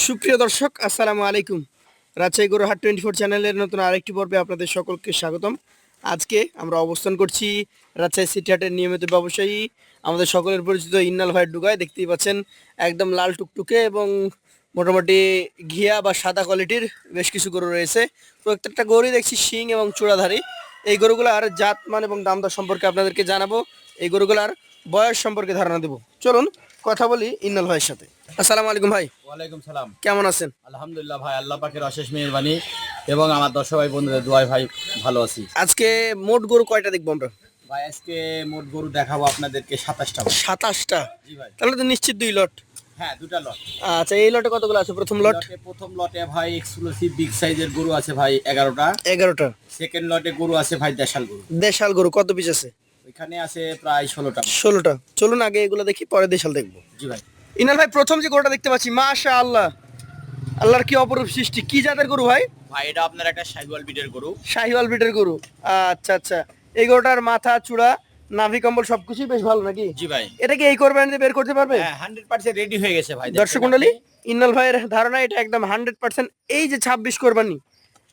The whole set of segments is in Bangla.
সুপ্রিয় দর্শক, আসসালামু আলাইকুম। রাজশাহী গরুহাট 24 চ্যানেলের নতুন আরেকটি পর্বে আপনাদের সকলকে স্বাগতম। আজকে আমরা অবস্থান করছি রাজশাহী সিটি হাটের নিয়মিত ব্যবসায়ী আমাদের সকলের পরিচিত ইন্নাল ভাইয়ের ডুগায়। দেখতেই পাচ্ছেন একদম লাল টুকটুকে এবং মোটামুটি ঘিয়া বা সাদা কোয়ালিটির বেশ কিছু গরু রয়েছে। প্রত্যেকটা গরুই দেখছি শিং এবং চূড়াধারী। এই গরুগুলার জাতমান এবং দাম দর সম্পর্কে আপনাদেরকে জানাবো, এই গরুগুলার বয়স সম্পর্কে ধারণা দেবো। চলুন কথা বলি ইন্নাল ভাইয়ের সাথে। আসসালামু আলাইকুম ভাই। ওয়ালাইকুম সালাম। কেমন আছেন? আলহামদুলিল্লাহ ভাই, আল্লাহ পাকের অশেষ মেহেরবানি এবং আমার দর্শক ভাই বন্ধুদের দোয়ায় ভাই ভালো আছি। আজকে মোট গরু কয়টা দেখবো আমরা? ভাই আজকে মোট গরু দেখাবো আপনাদেরকে 27টা। 27টা? জি ভাই। তাহলে তো নিশ্চিত 2 লট। হ্যাঁ, দুটা লট। আচ্ছা, এই লটে কতগুলো আছে? প্রথম লট? প্রথম লটে ভাই এক্সক্লুসিভ বিগ সাইজের গরু আছে ভাই 11টা। 11টা। সেকেন্ড লটে গরু আছে ভাই দেশাল গরু। দেশাল গরু কত পিস আছে? ওইখানে আছে প্রায় 16টা। 16টা। চলুন আগে এগুলো দেখি, পরে দেশাল দেখবো। জি ভাই। ইনাল ভাই, প্রথম যে গরুটা দেখতে পাচ্ছি, মাশাআল্লাহ, আল্লাহর কি অপরূপ সৃষ্টি! কি জাতের গরু ভাই? ভাই এটা আপনার একটা শাহিওয়াল বিটের গরু। শাহিওয়াল ব্রিডের গরু। আচ্ছা আচ্ছা, এই গরুটার মাথা, চূড়া, নাভি কম্বল সবকিছুই বেশ ভালো নাকি? জি ভাই। এটা কি এই কোরবানিতে বের করতে পারবে? হ্যাঁ, 100% রেডি হয়ে গেছে ভাই। দর্শক মন্ডলী, ইন্নাল ভাইয়ের ধারণা এটা একদম 100%। এই যে 26 কোরবানি,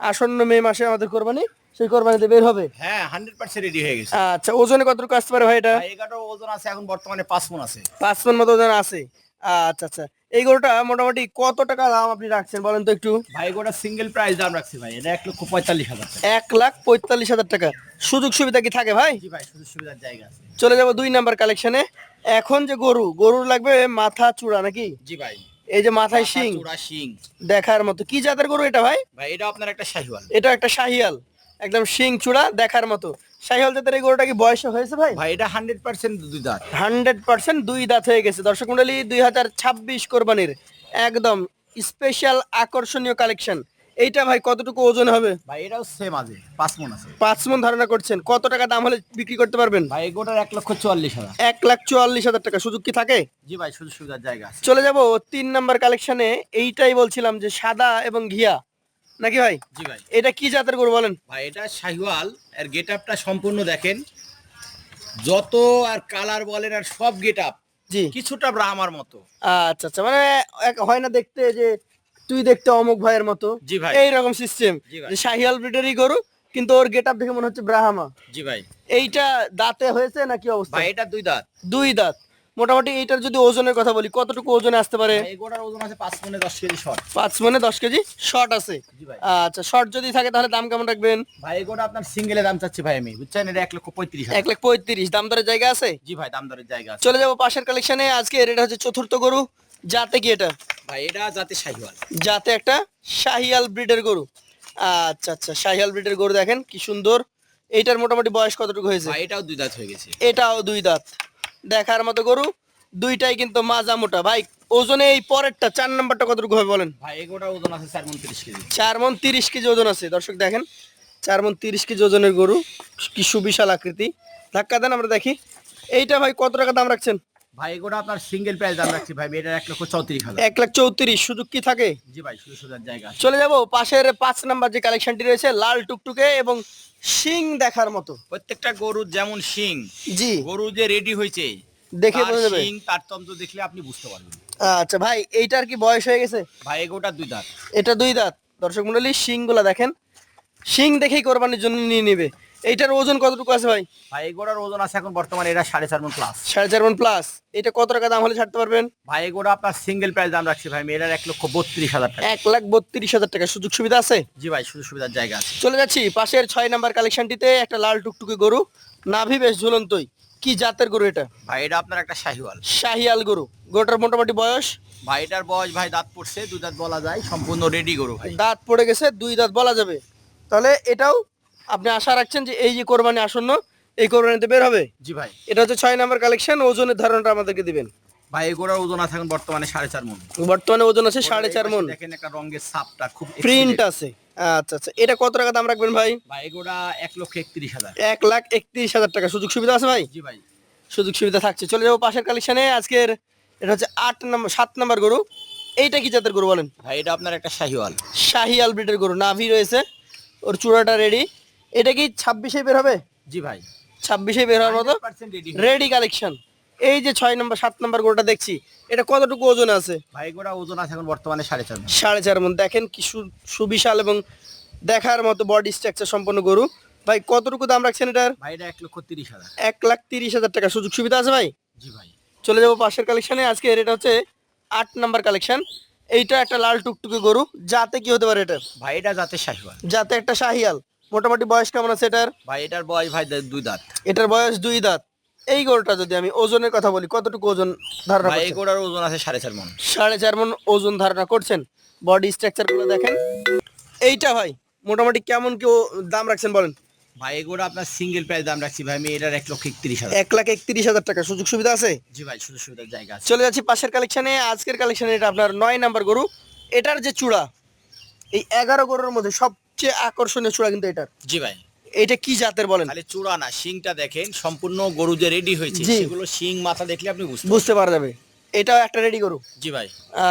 আসন্ন মে মাসে আমাদের কোরবানি, সেই কোরবানিতে বের হবে। হ্যাঁ, 100% রেডি হয়ে গেছে। আচ্ছা, ওজনে কতটুকু আসতে পারে ভাই এটা? ভাই এগারো ওজন আছে এখন বর্তমানে 5 মণ আছে। 5 মণ মতো ওজন আছে। আচ্ছা আচ্ছা, এই গরুটা মোটামুটি কত টাকা দাম আপনি রাখছেন বলেন তো একটু? ভাই গোটা সিঙ্গেল প্রাইস দাম রাখছি ভাই, এটা 1,45,000 টাকা। 1,45,000 টাকা। সুযোগ সুবিধা কি থাকে ভাই? জি ভাই, সুযোগ সুবিধার জায়গা আছে। চলে যাব 2 নাম্বার কালেকশনে। এখন যে গরুর লাগবে মাথা চূড়া নাকি? জি ভাই। এই যে মাথায় শিং, চূড়া শিং। দেখার মতো। কি জাতের গরু এটা ভাই? ভাই এটা আপনার একটা শাহিওয়াল। এটা একটা শাহিয়াল, একদম শিং চূড়া দেখার মতো। শাহিয়াল জাতের এই গরুটা কি বয়স হয়েছে ভাই? ভাই এটা 100% দুই দাঁত। 100% 2 দাঁত হয়ে গেছে। দর্শক মন্ডলী, 2026 কোরবানির একদম স্পেশাল আকর্ষণীয় কালেকশন। এইটা ভাই কতটুকু ওজন হবে? ভাই এটাও সেম আছে, 5 মণ আছে। 5 মণ ধারণা করছেন। কত টাকা দাম হলে বিক্রি করতে পারবেন? ভাই গোটার 1,44,000। 1,44,000 টাকা। সুযোগ কি থাকে? জি ভাই, সুযোগ সুবিধার জায়গা আছে। চলে যাব 3 নাম্বার কালেকশনে। এইটাই বলছিলাম যে সাদা এবং ঘিয়া নাকি ভাই? জি ভাই। এটা কি জাতের গরু বলেন? ভাই এটা শাহিওয়াল, এর গেটআপটা সম্পূর্ণ দেখেন, যত আর কালার বলেন আর সব গেটআপ জি। কিছুটা ব্রাহ্মার মতো। আচ্ছা আচ্ছা, মানে হয় না দেখতে যে তুই দেখতে অমুক ভাইয়ের মতো? জি ভাই। এইরকম সিস্টেম, জি ভাই। যে শাহিয়াল ব্রিডেরই গরু কিন্তু ওর গেটআপ দেখে মনে হচ্ছে ব্রাহ্মা। জি ভাই। এইটা দাঁতে হয়েছে নাকি অবস্থা? ভাই এটা দুই দাঁত। 2 দাঁত। মোটামুটি এইটার যদি ওজনের কথা বলি, কতটুকু ওজনে আসতে পারে? ভাই গোটার ওজন আছে 5 মণে 10 কেজি শর্ট। 5 মণে 10 কেজি শর্ট আছে। জি ভাই। আচ্ছা, শর্ট যদি থাকে তাহলে দাম কেমন রাখবেন? ভাই গোটা আপনার সিঙ্গেলে দাম চাচ্ছি ভাই আমি, বুঝছেন, এটা 1,35,000। 1,35,000। দাম দরের জায়গা আছে? জি ভাই, দাম দরের জায়গা আছে। চলে যাব পাশের কালেকশনে। আজকে এটা হচ্ছে চতুর্থ গরু। জাতে কি এটা? ভাই এটা জাতে শাহিওয়াল। জাতে একটা শাহিয়াল ব্রিডের গরু। আচ্ছা আচ্ছা, শাহিয়াল ব্রিডের গরু দেখেন কি সুন্দর। এইটার মোটামুটি বয়স কতটুকু হয়েছে? ভাই এটাও দুই দাঁত হয়ে গেছে। এটাও 2 দাঁত। দেখার মতো গরু, দুইটাই কিন্তু মাজা মোটা। ভাই ওজনে এই পরেরটা 4 নাম্বারটা কতটুকু হবে বলেন? ভাই এগোটার ওজন আছে 4 মণ 30 কেজি। 4 মণ 30 কেজি ওজন আছে। দর্শক দেখেন, 4 মণ 30 কেজি ওজনের গরু, কি সুবিশাল আকৃতি। ধাক্কা দেন আমরা দেখি। এইটা ভাই কত টাকা দাম রাখছেন? ভাই এগোটা আপনার সিঙ্গেল প্রাইস দাম রাখছি ভাই, এটার 1,34,000। 1,34,000। সুযোগ কি থাকে? জি ভাই, সুযোগ সুবিধার জায়গা আছে। চলে যাব পাশের 5 নাম্বার যে কালেকশনটি রয়েছে, লাল টুকটুকে এবং শিং দেখার মতো। প্রত্যেকটা গরুর যেমন শিং, জি, গরু যে রেডি হয়েছে দেখে তার বোঝা যাবে। শিং তার তন্ত্র দেখলে আপনি বুঝতে পারবেন। আচ্ছা ভাই, এইটার কি বয়স হয়ে গেছে? ভাই এগোটা দুই দাঁত। এটা 2 দাঁত। দর্শক মন্ডলী, শিং গুলা দেখেন, শিং দেখেই কোরবানির জন্য নিয়ে নিবে। এইটার ওজন কতটুকু আছে ভাই? ভাই এগোটার ওজন আছে এখন বর্তমানে এটা 4.5 মণ প্লাস। 4.5 মণ প্লাস। এটা কত টাকা দাম হলে ছাড়তে পারবেন? ভাই এগোটা আপনার সিঙ্গেল প্রাইস দাম রাখছি ভাই, এটার 1,32,000 টাকা। 1,32,000 টাকা। সুযোগ সুবিধা আছে? জি ভাই, সুযোগ সুবিধার জায়গা আছে। চলে যাচ্ছি পাশের 6 নাম্বার কালেকশনটিতে। একটা লাল টুকটুকে গরু, নাভি বেশ ঝুলন্তই। কি জাতের গরু এটা? ভাই এটা আপনার একটা শাহিওয়াল। শাহিয়াল গরু। গরুটার মোটামুটি বয়স? ভাই এটার বয়স ভাই দাঁত পড়ছে, দুই দাঁত বলা যায়, সম্পূর্ণ রেডি গরু ভাই। দাঁত পড়ে গেছে, 2 দাঁত বলা যাবে। তাহলে এটাও আপনি আশা রাখছেন যে এই যে কোরবানি আসন্ন, এই কোরবানিতে বের হবে? জি ভাই। এটা হচ্ছে 6 নাম্বার কালেকশন। ওজনের ধারণাটা আমাদেরকে দিবেন। ভাই এগোটার ওজন আছে এখন বর্তমানে 4.5 মণ। বর্তমানে ওজন আছে 4.5 মণ। দেখেন একটা রঙের ছাপটা খুব প্রিন্ট excellent। আছে। আচ্ছা আচ্ছা, এটা কত টাকা দাম রাখবেন ভাই? ভাই এগোটা 1,31,000। 1,31,000 টাকা। সুযোগ সুবিধা আছে ভাই? জি ভাই। সুযোগ সুবিধা থাকছে। চলে যাবো পাশের কালেকশনে। আজকের এটা হচ্ছে 7 নাম্বার গরু। এইটা কি জাতের গরু বলেন? ভাই এটা আপনার একটা শাহিওয়াল। শাহিয়াল ব্রিডের গরু। নাভি রয়েছে, ওর চূড়াটা রেডি। এটা কি 26-এ বের হবে? জি ভাই। 26-এ বের হওয়ার মতো 100% ready। Ready collection. এই যে 6 নম্বর 7 নম্বর গরুটা দেখছি, এটা কতটুকু ওজন আছে? ভাই এগুলা ওজন আছে এখন বর্তমানে 4.5 মণ। 4.5 মণ। দেখেন কি সুবিশাল এবং দেখার মতো বডি স্ট্রাকচার সম্পন্ন গরু। ভাই কতটুকু দাম রাখছেন এটার? ভাই এটা 1,30,000। 1,30,000 টাকা। সুযোগ সুবিধা আছে ভাই? জি ভাই। চলে যাবো পাশের কালেকশনে। আজকে এটা হচ্ছে 8 নম্বর কালেকশন। এইটা একটা লাল টুকটুকে গরু, যাতে কি হতে পারে এটা? ভাই এটা জাতে শাহিওয়াল। যাতে একটা শাহিয়াল। মোটামুটি বয়স কেমন আছে এটার? ভাই এটার বয়স ভাই 2 দাঁত। এটার বয়স 2 দাঁত। এই গরুটা যদি আমি ওজনের কথা বলি, কতটুকু ওজন ধারণা ভাই এই করছেন? গোড়ার ওজন আছে 4.5 মণ। 4.5 মণ ওজন ধারণা করছেন। বডি স্ট্রাকচার গুলো দেখেন। এইটা ভাই মোটামুটি কেমন কি দাম রাখছেন বলেন? ভাই এগুলো আপনার সিঙ্গেল প্রাইস দাম রাখছি ভাই, আমি এটার 1,31,000। 1,31,000 টাকা। সুযোগ সুবিধা আছে? জি ভাই, সুযোগ সুবিধার জায়গা আছে। চলে যাচ্ছি পাশের কালেকশনে। আজকের কালেকশনে এটা আপনার 9 নম্বর গরু। এটার যে চূড়া, এই 11 গরুর মধ্যে সবচেয়ে আকর্ষণীয় চূড়া কিন্তু এটার। জি ভাই। এটা কি জাতের বলেন? খালি চূড়া না, শিংটা দেখেন, সম্পূর্ণ গরু যে রেডি হয়েছে জি। সেগুলো শিং মাথা দেখলে আপনি বুঝতে পারা যাবে এটাও একটা রেডি গরু। জি ভাই।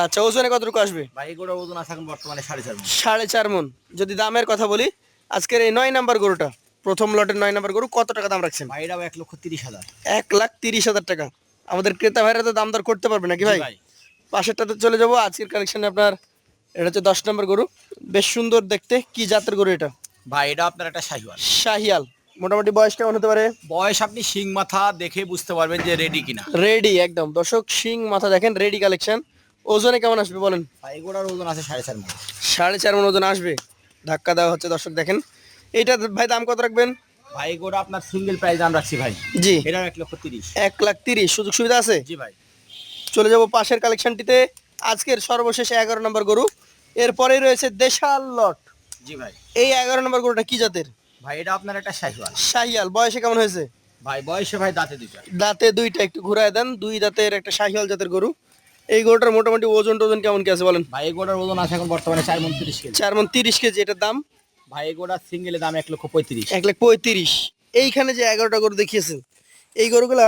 আচ্ছা, ওজনে কতটুকু আসবে? ভাই এগুলোর ওজন আছে এখন বর্তমানে 4.5 মণ। 4.5 মণ। যদি দামের কথা বলি, আজকের এই 9 নম্বর গরুটা, প্রথম লটের 9 নম্বর গরু, কত টাকা দাম রাখছেন? ভাই এটাও 1,30,000। 1,30,000 টাকা। আমাদের ক্রেতা ভাইরা তো দাম দর করতে পারবে নাকি জি ভাই? ভাই। পাশেরটাতে চলে যাবো। আজকের কালেকশনে আপনার এটা হচ্ছে 10 নম্বর গরু। বেশ সুন্দর দেখতে। কি জাতের গরু এটা? ভাই এটা আপনার একটা শাহিওয়াল। শাহিয়াল। মোটামুটি বয়স কেমন হতে পারে? বয়স আপনি শিং মাথা দেখে বুঝতে পারবেন যে রেডি কিনা। রেডি একদম। দর্শক শিং মাথা দেখেন, রেডি কালেকশন। ওজনে কেমন আসবে বলেন? ভাই এগুলোর ওজন আছে 4.5 মণ। 4.5 মণ ওজন আসবে। ধাক্কা দেওয়া হচ্ছে দর্শক দেখেন। এইটা ভাই দাম কত রাখবেন? ভাই এগুলো আপনার সিঙ্গেল প্রাইস দাম রাখছি ভাই, জি। এটাও 1,30,000। 1,30,000। সুযোগ সুবিধা আছে? জি ভাই। চলে যাব পাশের কালেকশনটিতে। আজকের সর্বশেষ 11 নম্বর গরু। এরপরেই রয়েছে দেশাল লট। জি ভাই। এই 11 নম্বর গরুটা কি জাতের? ভাই এটা আপনার একটা শাহিওয়াল। শাহিয়াল। বয়সে কেমন হয়েছে? ভাই বয়সে ভাই দাঁতে দুইটা। দাঁতে দুইটা। একটু ঘুরায় দেন। 2 দাঁতের একটা শাহিয়াল জাতের গরু। এই গরুটার মোটামুটি ওজন টোজন কেমন কি আছে বলেন? ভাই এগুলোর ওজন আছে এখন বর্তমানে 4.30 কেজি। 4 মণ 30 কেজি। এটার দাম? ভাই এগুলোর সিঙ্গেলের দাম 1,35,000। 1,35,000। এইখানে যে 11টা গরু দেখিয়েছেন, এই গরুগুলা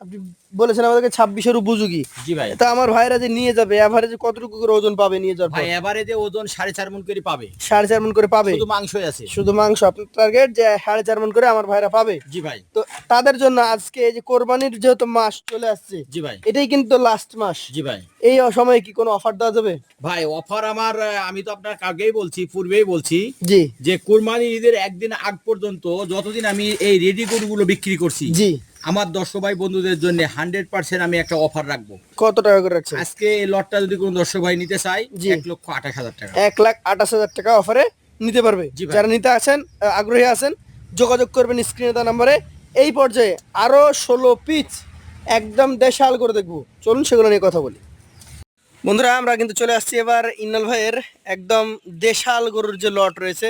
আপনি বলেছেন আমাদেরকে 26-এর উপযোগী। জি ভাই। তা আমার ভাইরা যে নিয়ে যাবে, এভারেজে কতটুকু করে ওজন পাবে নিয়ে যাওয়ার পর? ভাই এভারেজে ওজন 4.5 মণ করে পাবে। 4.5 মণ করে পাবে? শুধু মাংসই আছে। শুধু মাংস। আপনার টার্গেট যে 4.5 মণ করে আমার ভাইরা পাবে। জি ভাই। তো তাদের জন্য আজকে এই যে কোরবানির যেহেতু মাস চলে আসছে, জি ভাই। এটাই কিন্তু লাস্ট মাস, জি ভাই। এই সময়ে কি কোনো অফার দেওয়া যাবে? ভাই অফার আমার, আমি তো আপনার আগেই বলছি, পূর্বেই বলছি জি যে কুরবানি ঈদের একদিন আগ পর্যন্ত যতদিন আমি এই রেডি গরুগুলো বিক্রি করছি, জি। আমার দর্শক ভাই বন্ধুদের জন্য 100% আমি একটা অফার রাখবো। কত টাকা করে রাখছেন? আজকে এই লটটা যদি কোনো দর্শক ভাই নিতে চায়, জি। 1,28,000 টাকা। 1,28,000 টাকা অফারে নিতে পারবে। জি ভাই। যারা নিতে আছেন, আগ্রহী আছেন, যোগাযোগ করবেন স্ক্রিনে দেওয়া নাম্বারে। এই পর্যায়ে আরো 16 পিস একদম দেশাল করে দেখবো। চলুন সেগুলো নিয়ে কথা বলি। বন্ধুরা, আমরা কিন্তু চলে আসছি এবার ইন্নাল ভাইয়ের একদম দেশাল গরুর যে লট রয়েছে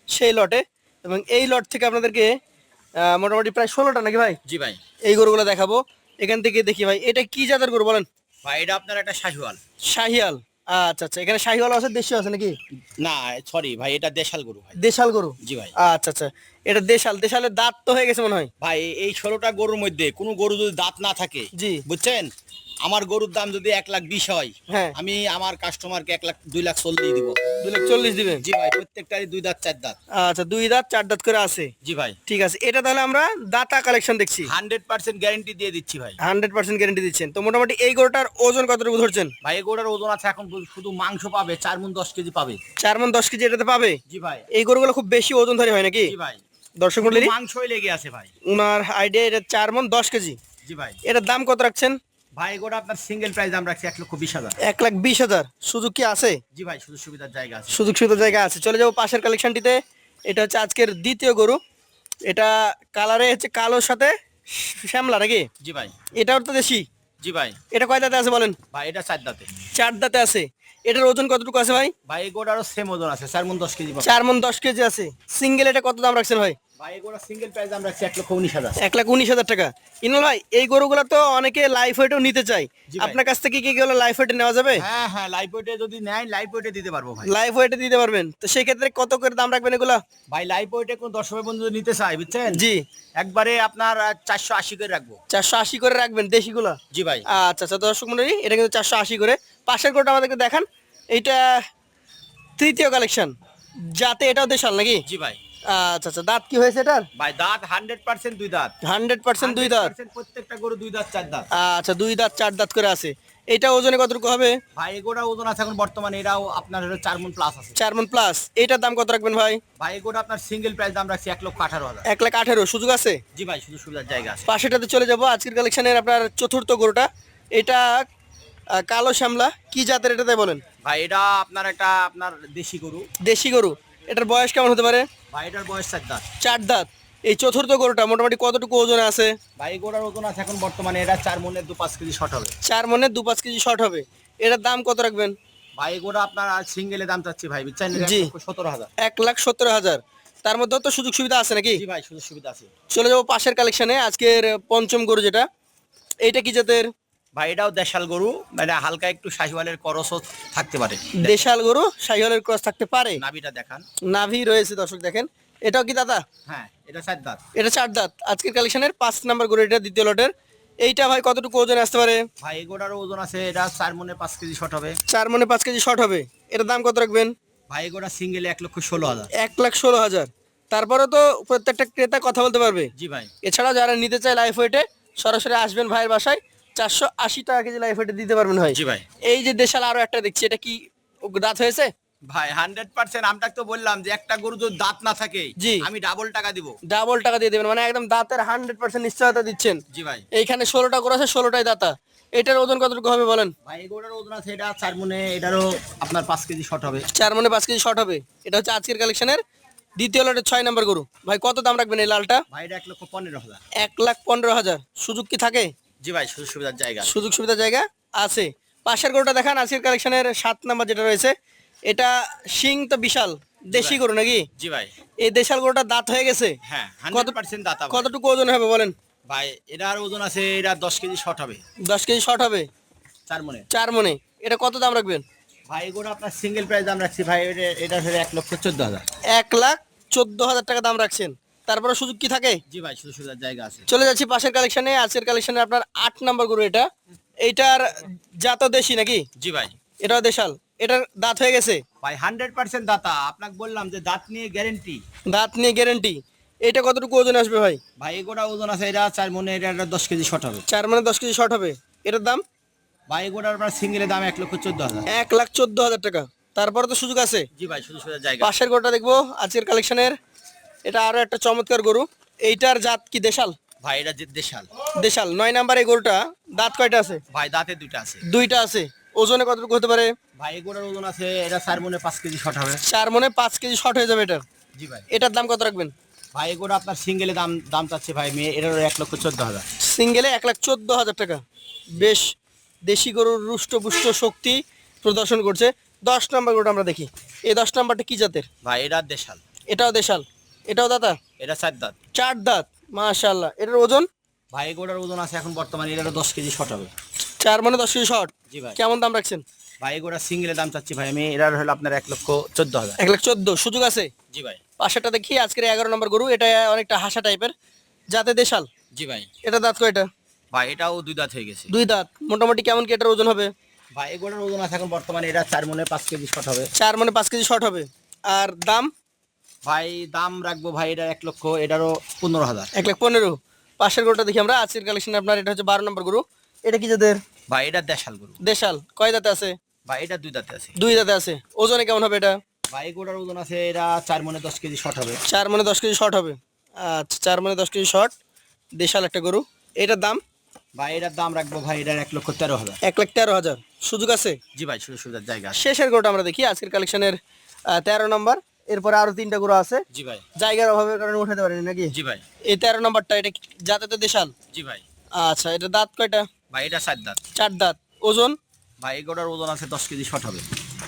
সেই লটে। এবং এই লট থেকে আপনাদেরকে মোটামুটি প্রায় 16টা নাকি ভাই জি ভাই। এই গরুগুলো দেখাবো। এখান থেকে দেখি ভাই, এটা কি জাতের গরু বলেন? ভাই এটা আপনার একটা শাহিওয়াল। শাহিয়াল। আচ্ছা আচ্ছা। এখানে শাহিওয়াল আছে, দেশি আছে নাকি? না সরি ভাই, এটা দেশাল গরু ভাই। দেশাল গরু। জি ভাই। আচ্ছা আচ্ছা। এটা দেশাল। দেশালের দাঁত তো হয়ে গেছে মনে হয়। ভাই এই 16টা গরুর মধ্যে কোনো গরু যদি দাঁত না থাকে, জি। বুঝছেন, আমার গরুর দাম যদি 1,20,000 হয়, হ্যাঁ। আমি আমার কাস্টমারকে 2,40,000 দিব। 2,40,000 দিবেন? জি ভাই, প্রত্যেকটারই 2 দাঁত 4 দাঁত। আচ্ছা, 2 দাঁত 4 দাঁত করে আছে। জি ভাই। ঠিক আছে। এটা তাহলে আমরা দাতা কালেকশন দেখছি। 100% গ্যারান্টি দিয়ে দিচ্ছি ভাই। 100% গ্যারান্টি দিচ্ছেন। তো মোটামুটি এই গরুটার ওজন কতটুকু ধরছেন? ভাই এই গরুটার ওজন আছে এখন শুধু মাংস পাবে 4 মণ 10 কেজি পাবে। 4 মণ 10 কেজি এটাতে পাবে? জি ভাই। এই গরুগুলো খুব বেশি ওজনধারী হয় নাকি? জি ভাই। দর্শক শুধু মণ্ডলী, মাংসই লেগে আছে ভাই। উনার আইডিয়া এটা 4 মণ 10 কেজি। জি ভাই। এটার দাম কত রাখছেন? ভাই এই গরুটা আপনার সিঙ্গেল প্রাইস দাম রাখছি 1,20,000। 1,20,000। সুযোগ কি আছে? জি ভাই, সুযোগ সুবিধার জায়গা আছে। সুযোগ সুবিধার জায়গা আছে। চলে যাবো পাশের কালেকশনটিতে। এটা হচ্ছে আজকের দ্বিতীয় গরু। এটা কালারে হচ্ছে কালোর সাথে শ্যামলা নাকি? জি ভাই। এটাও তো দেশি। জি ভাই। এটা কয় দাঁতে আছে বলেন? ভাই এটা 4 দাঁতে। 4 দাঁতে আছে। এটার ওজন কতটুকু আছে ভাই? ভাই এই গরুটারও সেম ওজন আছে, 4 মণ 10 কেজি পাবে। 4 মণ 10 কেজি আছে। সিঙ্গেল এটা কত দাম রাখছেন ভাই? ভাই এই গরুটার সিঙ্গেল প্রাইস দাম রাখছি 1,19,000। 1,19,000 টাকা। ইনল ভাই, এই গরুগুলো তো অনেকে লাইফ ওয়েটও নিতে চায়। জি ভাই। আপনার কাছ থেকে কি গেলে লাইফ ওয়েটে নেওয়া যাবে? হ্যাঁ হ্যাঁ, লাইভ ওয়েটে যদি নেয় লাইভ ওয়েটে দিতে পারবো ভাই। লাইফ ওয়েটে দিতে পারবেন? তো সেই ক্ষেত্রে কত করে দাম রাখবেন এগুলা? ভাই লাইভ ওয়েটে কোন দর্শক বন্ধু যদি নিতে চায়, বুঝছেন, জি। একবারে আপনার 480 করে রাখবো। 480 করে রাখবেন দেশিগুলা? জি ভাই। আচ্ছা আচ্ছা। দর্শক মন্ডলী, এটা কিন্তু 480 করে। পাশের গরুটা আমাদেরকে দেখান। এইটা তৃতীয় কালেকশন, যাতে এটাও দেশাল নাকি? জি ভাই। আচ্ছা আচ্ছা, দাঁত কি হয়েছে এটার? ভাই দাঁত 100% দুই দাঁত। 100% দুই দাঁত। 100% প্রত্যেকটা গরু দুই দাঁত চার দাঁত। আচ্ছা, দুই দাঁত চার দাঁত করে আছে। এটা ওজনে কতটুকু হবে? ভাই এগোটা ওজন আছে এখন বর্তমানে, এটাও আপনার হলো 4 মণ প্লাস আছে। 4 মণ প্লাস। এটার দাম কত রাখবেন ভাই? ভাই এগোটা আপনার সিঙ্গেল প্রাইস দাম রাখছি 1,18,000। 1,18,000। সুযোগ আছে? জি ভাই, শুধু সুবিধার জায়গা আছে। পাশেটাতে চলে যাব। আজকের কালেকশনের আপনার চতুর্থ গরুটা, এটা কালো শ্যামলা, কি জাতের এটাতে বলেন? ভাই এটা আপনার একটা আপনার দেশি গরু। দেশি গরু। এটার বয়স কেমন হতে পারে? ভাই এটার বয়স 4 দাঁত। 4 দাঁত। এই চতুর্থ গরুটা মোটামুটি কতটুকু ওজনে আছে? ভাই এগোটার ওজন আছে এখন বর্তমানে এটা 4 মণের 2-5 কেজি শর্ট হবে। 4 মণে 2-5 কেজি শর্ট হবে। এটার দাম কত রাখবেন? ভাই এগোটা আপনার সিঙ্গেলে দাম চাচ্ছি ভাই চাইলে জি। 1,17,000। 1,17,000। তার মধ্যেও তো সুযোগ সুবিধা আছে নাকি? জি ভাই, সুযোগ সুবিধা আছে। চলে যাবো পাশের কালেকশনে। আজকের পঞ্চম গরু যেটা, এইটা কি জাতের? ভাই এটাও দেশাল গরু, মানে হালকা একটু শাহিওয়ালের করসও থাকতে পারে। দেশাল গরু, শাহিওয়ালের ক্রস থাকতে পারে। নাভিটা দেখান। নাভি রয়েছে দর্শক দেখেন। এটাও কি দাদা? হ্যাঁ এটা 4 দাঁত। এটা 4 দাঁত। আজকের কালেকশনের 5 নাম্বার গরু, এটা দ্বিতীয় লটের। এইটা ভাই কতটুকু ওজন আসতে পারে? ভাই এগোটার ওজন আছে এটা 4 মণে 5 কেজি শর্ট হবে। 4 মণে 5 কেজি শর্ট হবে। এটার দাম কত রাখবেন? ভাই এগোটা সিঙ্গেলে 1,16,000। 1,16,000। তারপরে তো প্রত্যেকটা ক্রেতা কথা বলতে পারবে। জি ভাই। এছাড়াও যারা নিতে চায় লাইফ ওয়েটে, সরাসরি আসবেন ভাইয়ের বাসায়। 480 টাকা কেজি লাইফ ওয়েটে দিতে পারবেন ভাই। জি ভাই। এই যে দেশাল আরো একটা দেখছি, এটা কি দাঁত হয়েছে? ভাই 100% আমটা তো বললাম যে একটা গরু যদি দাঁত না থাকে জি। আমি ডাবল টাকা দিব। ডাবল টাকা দিয়ে দেবেন, মানে একদম দাঁতের 100% নিশ্চয়তা দিচ্ছেন। জি ভাই। এইখানে 16টা করে আছে, 16টাই দাতা। এটার ওজন কতটুকু হবে বলেন? ভাই এগোটার ওজন আছে এটা 4 মণে, এটারও আপনার 5 কেজি শর্ট হবে। 4 মণে 5 কেজি শর্ট হবে। এটা হচ্ছে আজকের কালেকশনের দ্বিতীয় লটের 6 নাম্বার গরু। ভাই কত দাম রাখবেন এই লালটা? ভাই এটা 1,15,000। 1,15,000। সুযোগ কি থাকে? জি ভাই, সুযোগ সুবিধার জায়গা। সুযোগ সুবিধা জায়গা আছে। পাশের গরুটা দেখান, আজকের কালেকশনের 7 নাম্বার যেটা রয়েছে। এটা শিং তো বিশাল, দেশি গরু নাকি? জি ভাই। এই দেশাল গরুটা দাঁত হয়ে গেছে। হ্যাঁ 100% দাতা ভাই। কতটুকু ওজন হবে বলেন? ভাই এটার ওজন আছে এটা 10 কেজি শর্ট হবে। 10 কেজি শর্ট হবে। 4 মণে। 4 মণে। এটা কত দাম রাখবেন? ভাই এগুলো আপনার সিঙ্গেল প্রাইস দাম রাখছি ভাই, এটা হলো 1,14,000। 1,14,000 টাকা দাম রাখছেন। তারপরে সুযোগ কি থাকে? জি ভাই, সুযোগ সুবিধার জায়গা আছে। চলে যাচ্ছি পাশের কালেকশনে। আজকের কালেকশনে আপনার 8 নাম্বার গরু এটা। এইটার জাত দেশি নাকি? জি ভাই। এটাও দেশাল। এটার দাঁত হয়ে গেছে। ভাই 100% দাতা, আপনাকে বললাম যে দাঁত নিয়ে গ্যারেন্টি। দাঁত নিয়ে গ্যারেন্টি। এটা কতটুকু ওজন আসবে ভাই? ভাই এগুলো ওজন আছে এটা 4 মণে, এটা 10 কেজি শর্ট হবে। 4 মানে 10 কেজি শর্ট হবে। এটার দাম? ভাই এগুলোর আপনার সিঙ্গেলের দাম 1,14,000। 1,14,000 টাকা। তারপরে তো সুযোগ আছে। জি ভাই, সুযোগ সুবিধার জায়গা। পাশের গরুটা দেখবো আজকের কালেকশনের। এটা আরো একটা চমৎকার গরু। এইটার জাত কি দেশাল? ভাই এটা যে দেশাল। দেশাল। 9 নাম্বার এই গরুটা। দাঁত কয়টা আছে? ভাই দাঁতে দুইটা আছে। দুইটা আছে। ওজনে কতটুকু হতে পারে? ভাই এগুলোর ওজন আছে এটা 4 মণে 5 কেজি শর্ট হবে। 4 মণে 5 কেজি শর্ট হয়ে যাবে এটার। জি ভাই। এটার দাম কত রাখবেন? ভাই এগুলো আপনার সিঙ্গেলে দাম দাম চাচ্ছে ভাই মেয়ে, এটার 1,14,000। সিঙ্গেলে 1,14,000 টাকা। বেশ দেশি গরুর রুষ্টপুষ্ট শক্তি প্রদর্শন করছে। 10 নম্বর গরুটা আমরা দেখি। এই 10 নম্বরটা কি জাতের? ভাই এটা দেশাল। এটাও দেশাল। এটাও দাতা। এটা 4 দাঁত। 4 দাঁত। মাশাআল্লাহ। এটার ওজন? ভাই এগুলোর ওজন আছে এখন বর্তমানে এটারও 10 কেজি শর্ট হবে। 4 মানে 10 কেজি শর্ট। জি ভাই। কেমন দাম রাখছেন? ভাই এগুলোর সিঙ্গেলে দাম চাচ্ছি ভাই আমি, এটার হলো আপনার 1,14,000। 1,14,000। সুযোগ আছে। জি ভাই। পাশেরটা দেখি আজকের 11 নম্বর গরু। এটা অনেকটা হাসা টাইপের, যাতে দেশাল। জি ভাই। এটা দাঁত কয়টা? ভাই এটাও 2 দাঁত হয়ে গেছে। 2 দাঁত। মোটামুটি কেমন কি এটার ওজন হবে? ভাই এগুলোর ওজন আছে এখন বর্তমানে এটা 4 মণে 5 কেজি শর্ট হবে। 4 মানে 5 কেজি শর্ট হবে। আর দাম? ভাই দাম রাখবো ভাই এটার 1 লক্ষ, এটারও 15,000। 1,15,000। পাশের গরুটা দেখি আমরা আজকের কালেকশন আপনার। এটা হচ্ছে 12 নম্বর গরু। এটা কি জাতের? ভাই এটা দেশাল গরু। দেশাল। কয় দাঁতে আছে? ভাই এটা 2 দাঁতে আছে। 2 দাঁতে আছে। ওজনে কেমন হবে এটা? ভাই এগুলোর ওজন আছে এটা 4 মণে 10 কেজি শর্ট হবে। 4 মানে 10 কেজি শর্ট হবে। আচ্ছা, 4 মানে 10 কেজি শর্ট। দেশাল একটা গরু। এটার দাম? ভাই এটার দাম রাখবো ভাই এটার 1,13,000। 1,13,000। সুযোগ আছে। জি ভাই, সুযোগ সুবিধার জায়গা আছে। শেষের গরুটা আমরা দেখি আজকের কালেকশনের 13 নম্বর। এরপরে আরো 3টা গরু আছে। জি ভাই। জায়গার অভাবের কারণে উঠাতে পারেনি নাকি? জি ভাই। এই 13 নম্বরটা, এটা জাতে তো দেশাল। জি ভাই। আচ্ছা, এটা দাঁত কয়টা? ভাই এটা 4 দাঁত। 4 দাঁত। ওজন? ভাই এগুলোর ওজন আছে 10 কেজি শর্ট হবে।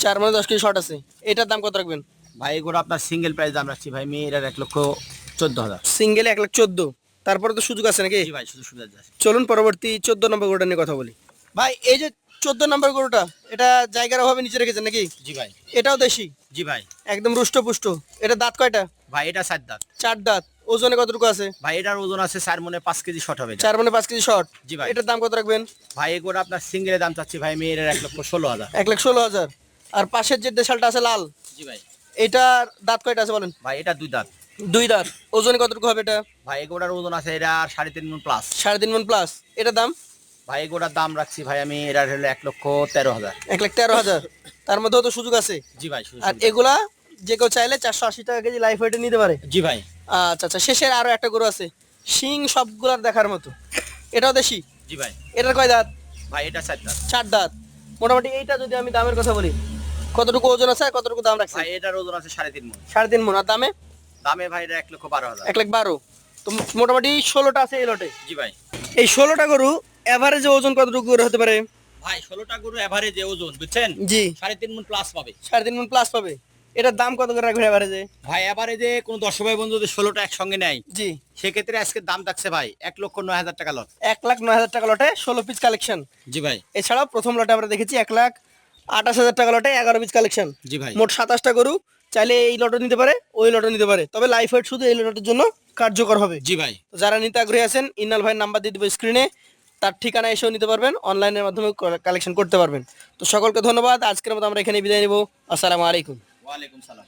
4 মানে 10 কেজি শর্ট আছে। এটার দাম কত রাখবেন? ভাই এগুলো আপনার সিঙ্গেল প্রাইস দাম রাখছি ভাই মেয়ে, এটার 1,14,000। সিঙ্গেলে 1,14,000। তারপরে তো সুযোগ আছে নাকি? জি ভাই, সুযোগ সুবিধা আছে। চলুন পরবর্তী 14 নম্বর গরুটা নিয়ে কথা বলি। ভাই এই যে 14 নম্বর গরুটা, এটা জায়গার অভাবে নিচে রেখেছেন নাকি? জি ভাই। এটাও দেশি। জি ভাই। একদম রুষ্টপুষ্ট। এটা দাঁত কয়টা? ভাই এটা 4 দাঁত। 4 দাঁত। ওজনে কতটুকু আছে? ভাই এটার ওজন আছে 4 মণে 5 কেজি শর্ট হবে। 4 মানে 5 কেজি শর্ট। জি ভাই। এটার দাম কত রাখবেন? ভাই এগুলো আপনার সিঙ্গেলে দাম চাচ্ছি ভাই মেয়ের 1,16,000। 1,16,000। আর পাশের যে দেশালটা আছে লাল, জি ভাই। এটার দাঁত কয়টা আছে বলেন? ভাই এটা 2 দাঁত। দুই দাঁত, ওজন কতটুকু হবে এটা? ভাই এগোটার ওজন আছে এটা 3.5 মণ প্লাস। 3.5 মণ প্লাস। এটার দাম? ভাই এগোটার দাম রাখছি ভাই আমি, এটার হলো 1,13,000। 1,13,000। তার মধ্যেও তো সুযোগ আছে। জি ভাই। আর এগুলা যে কেউ চাইলে 480 টাকা কেজি লাইফ ওয়েটে নিতে পারে। জি ভাই। আচ্ছা আচ্ছা, শেষের আরো একটা গরু আছে, শিং সবগুলার দেখার মতো, এটাও দেশি। জি ভাই। এটার কয় দাঁত? ভাই এটা 4 দাঁত। 4 দাঁত। মোটামুটি এইটা যদি আমি দামের কথা বলি, কতটুকু ওজন আছে আর কতটুকু দাম রাখছে? ভাই এটার ওজন আছে 3.5 মণ। 3.5 মণ। আর দামে? দামে ভাই এটা 1,12,000। 1,12,000। তো মোটামুটি 16টা আছে এই লটে। জি ভাই। এই 16টা গরু এভারেজে ওজন কতটুকু করে হতে পারে? ভাই 16টা গরু এভারেজে ওজন বুঝছেন জি। 3.5 মণ প্লাস পাবে। 3.5 মণ প্লাস পাবে। এটার দাম কত করে রাখবে এভারেজে? ভাই এভারেজে কোন দর্শক ভাই বন্ধু যদি 16টা একসঙ্গে নেয়, জি, সেক্ষেত্রে আজকে দাম থাকছে ভাই 1,09,000 টাকা লট। 1,09,000 টাকা লটে 16 পিস কালেকশন। জি ভাই। এছাড়াও প্রথম লটে আমরা দেখেছি 1,28,000 টাকা লটে 11 পিস কালেকশন। জি ভাই। মোট 27টা গরু। চাইলে এই লটও নিতে পারে, ওই লটও নিতে পারে, তবে লাইফ ওয়েট শুধু এই লটের জন্য কার্যকর হবে। জি ভাই। তো যারা নিতে আগ্রহী আছেন, ইন্নাল ভাইয়ের নাম্বার দিয়ে দেবো স্ক্রিনে, তার ঠিকানা এসেও নিতে পারবেন, অনলাইনের মাধ্যমে কালেকশন করতে পারবেন। তো সকলকে ধন্যবাদ, আজকের মতো আমরা এখানে বিদায় নিব। আসসালামু আলাইকুম। ওয়ালাইকুম সালাম।